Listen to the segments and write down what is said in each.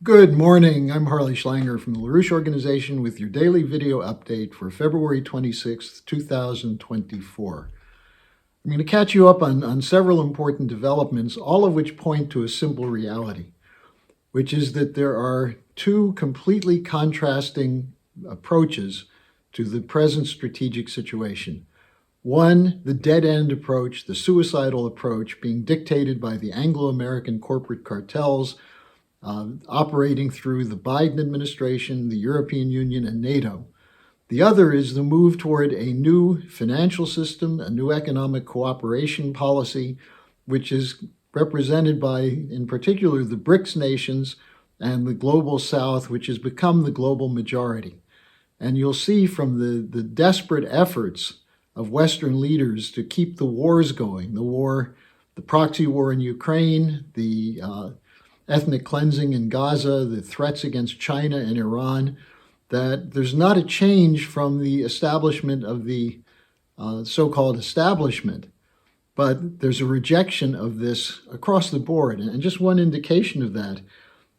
Good morning. I'm Harley Schlanger from the LaRouche organization with your daily video update for February 26th, 2024. I'm going to catch you up on several important developments, all of which point to a simple reality, which is that there are two completely contrasting approaches to the present strategic situation. One, the dead-end approach, the suicidal approach being dictated by the Anglo-American corporate cartels operating through the Biden administration, the European Union, and NATO. The other is the move toward a new financial system, a new economic cooperation policy, which is represented by, in particular, the BRICS nations and the global South, which has become the global majority. And you'll see from the desperate efforts of Western leaders to keep the wars going, the proxy war in Ukraine, the ethnic cleansing in Gaza, the threats against China and Iran, that there's not a change from the establishment of the so-called establishment, but there's a rejection of this across the board. And just one indication of that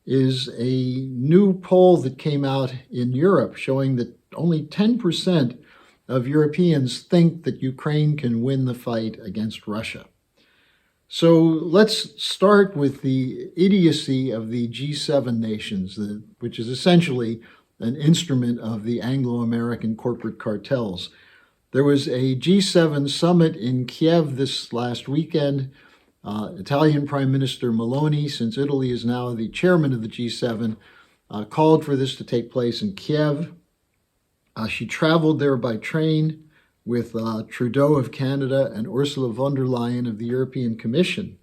is a new poll that came out in Europe showing that only 10% of Europeans think that Ukraine can win the fight against Russia. So let's start with the idiocy of the G7 nations, which is essentially an instrument of the Anglo-American corporate cartels. There was a G7 summit in Kiev this last weekend. Italian Prime Minister Meloni, since Italy is now the chairman of the G7, called for this to take place in Kiev. She traveled there by train with Trudeau of Canada and Ursula von der Leyen of the European Commission.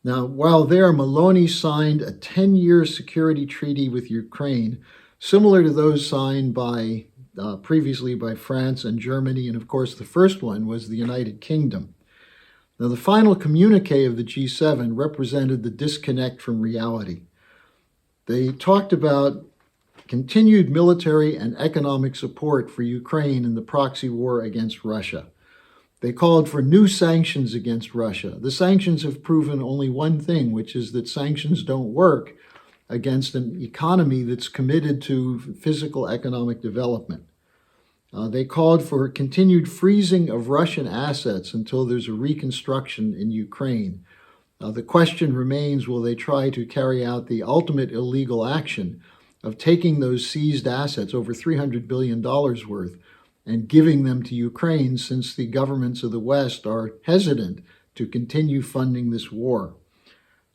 Now, while there, Meloni signed a 10-year security treaty with Ukraine, similar to those signed previously by France and Germany, and of course the first one was the United Kingdom. Now, the final communique of the G7 represented the disconnect from reality. They talked about continued military and economic support for Ukraine in the proxy war against Russia. They called for new sanctions against Russia. The sanctions have proven only one thing, which is that sanctions don't work against an economy that's committed to physical economic development. They called for continued freezing of Russian assets until there's a reconstruction in Ukraine. The question remains, will they try to carry out the ultimate illegal action of taking those seized assets, over $300 billion worth, and giving them to Ukraine, since the governments of the West are hesitant to continue funding this war.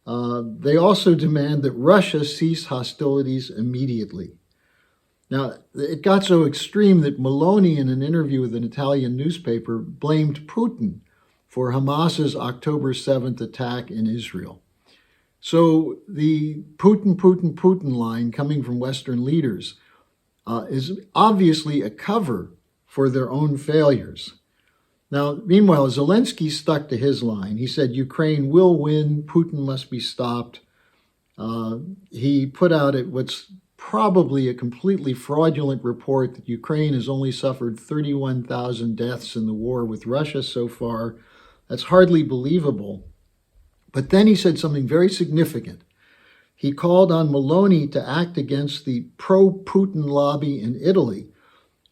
They also demand that Russia cease hostilities immediately. Now, it got so extreme that Meloni, in an interview with an Italian newspaper, blamed Putin for Hamas's October 7th attack in Israel. So the Putin line coming from Western leaders is obviously a cover for their own failures. Now, meanwhile, Zelensky stuck to his line. He said Ukraine will win, Putin must be stopped. He put out what's probably a completely fraudulent report that Ukraine has only suffered 31,000 deaths in the war with Russia so far. That's hardly believable. But then he said something very significant. He called on Meloni to act against the pro-Putin lobby in Italy.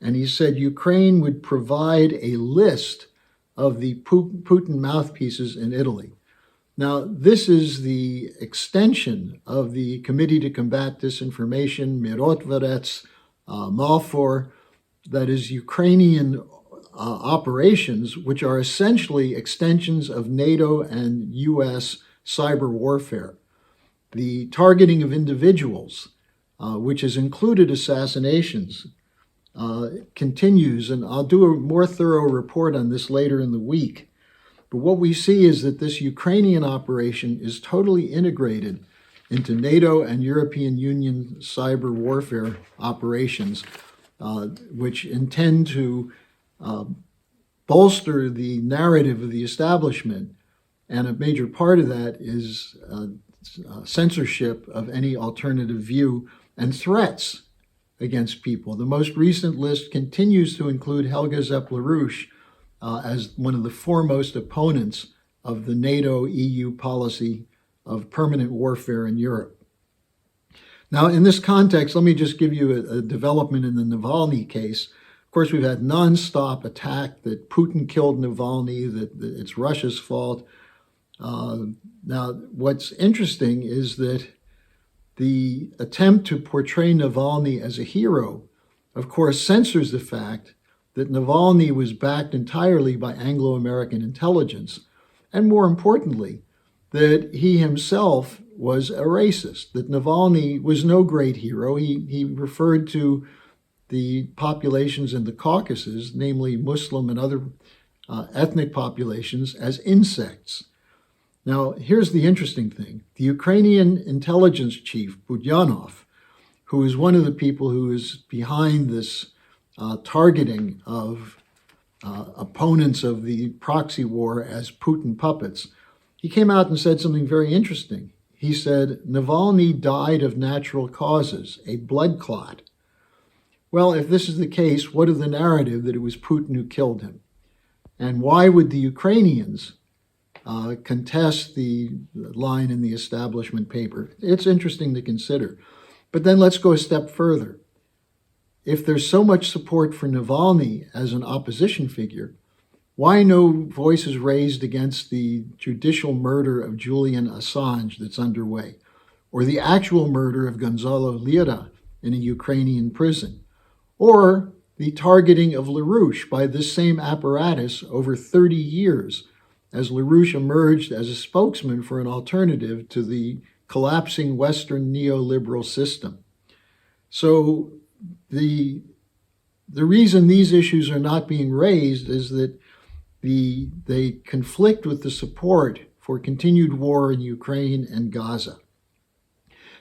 And he said Ukraine would provide a list of the Putin mouthpieces in Italy. Now, this is the extension of the Committee to Combat Disinformation, Mirotvorets, Malfor, that is Ukrainian operations, which are essentially extensions of NATO and US cyber warfare. The targeting of individuals, which has included assassinations, continues, and I'll do a more thorough report on this later in the week. But what we see is that this Ukrainian operation is totally integrated into NATO and European Union cyber warfare operations, which intend to bolster the narrative of the establishment, and a major part of that is censorship of any alternative view and threats against people. The most recent list continues to include Helga LaRouche as one of the foremost opponents of the NATO-EU policy of permanent warfare in Europe. Now, in this context, let me just give you a development in the Navalny case. Of course, we've had nonstop attack that Putin killed Navalny, that it's Russia's fault. Now, what's interesting is that the attempt to portray Navalny as a hero, of course, censors the fact that Navalny was backed entirely by Anglo-American intelligence, and more importantly, that he himself was a racist, that Navalny was no great hero. He referred to the populations in the Caucasus, namely Muslim and other ethnic populations, as insects. Now, here's the interesting thing. The Ukrainian intelligence chief, Budyanov, who is one of the people who is behind this targeting of opponents of the proxy war as Putin puppets, he came out and said something very interesting. He said, Navalny died of natural causes, a blood clot. Well, if this is the case, what of the narrative that it was Putin who killed him? And why would the Ukrainians contest the line in the establishment paper? It's interesting to consider. But then let's go a step further. If there's so much support for Navalny as an opposition figure, why no voices raised against the judicial murder of Julian Assange that's underway, or the actual murder of Gonzalo Lira in a Ukrainian prison, or the targeting of LaRouche by this same apparatus over 30 years as LaRouche emerged as a spokesman for an alternative to the collapsing Western neoliberal system? So the reason these issues are not being raised is that they conflict with the support for continued war in Ukraine and Gaza.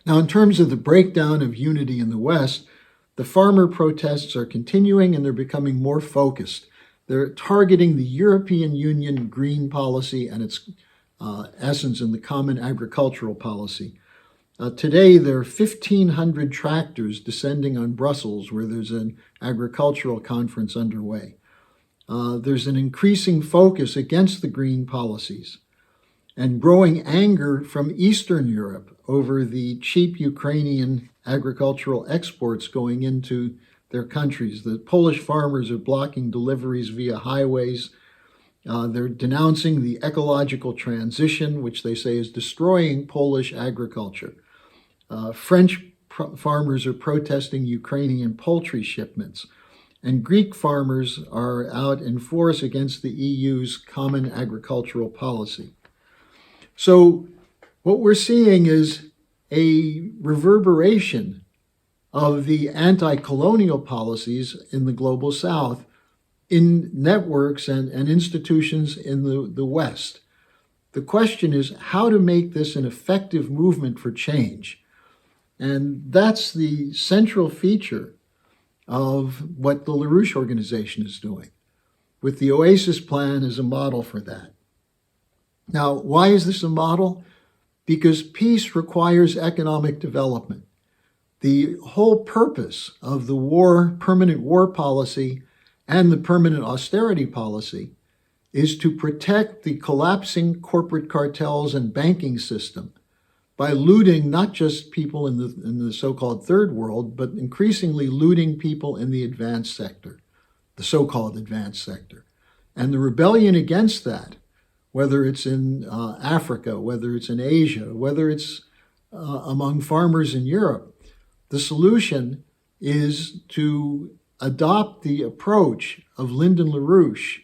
Now, in terms of the breakdown of unity in the West, the farmer protests are continuing and they're becoming more focused. They're targeting the European Union green policy and its essence in the common agricultural policy. Today, there are 1,500 tractors descending on Brussels where there's an agricultural conference underway. There's an increasing focus against the green policies and growing anger from Eastern Europe over the cheap Ukrainian agricultural exports going into their countries. The Polish farmers are blocking deliveries via highways. They're denouncing the ecological transition, which they say is destroying Polish agriculture. French farmers are protesting Ukrainian poultry shipments. And Greek farmers are out in force against the EU's common agricultural policy. So what we're seeing is a reverberation of the anti-colonial policies in the global South in networks and institutions in the West. The question is how to make this an effective movement for change. And that's the central feature of what the LaRouche organization is doing, with the Oasis Plan as a model for that. Now, why is this a model? Because peace requires economic development. The whole purpose of the permanent war policy and the permanent austerity policy is to protect the collapsing corporate cartels and banking system by looting not just people in the so-called third world, but increasingly looting people in the advanced sector, the so-called advanced sector. And the rebellion against that, whether it's in Africa, whether it's in Asia, whether it's among farmers in Europe, the solution is to adopt the approach of Lyndon LaRouche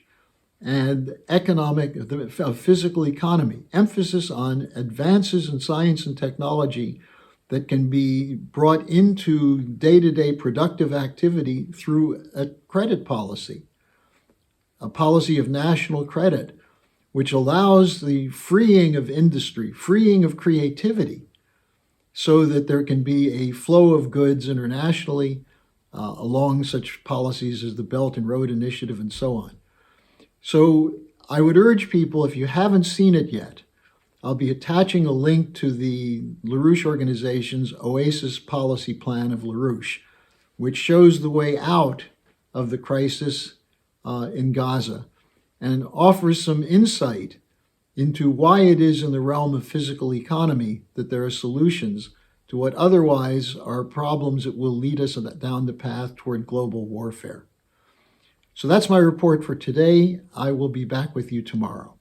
and of physical economy, emphasis on advances in science and technology that can be brought into day-to-day productive activity through a credit policy, a policy of national credit, which allows the freeing of industry, freeing of creativity, so that there can be a flow of goods internationally along such policies as the Belt and Road Initiative and so on. So I would urge people, if you haven't seen it yet, I'll be attaching a link to the LaRouche organization's Oasis Policy Plan of LaRouche, which shows the way out of the crisis in Gaza and offers some insight into why it is in the realm of physical economy that there are solutions to what otherwise are problems that will lead us down the path toward global warfare. So that's my report for today. I will be back with you tomorrow.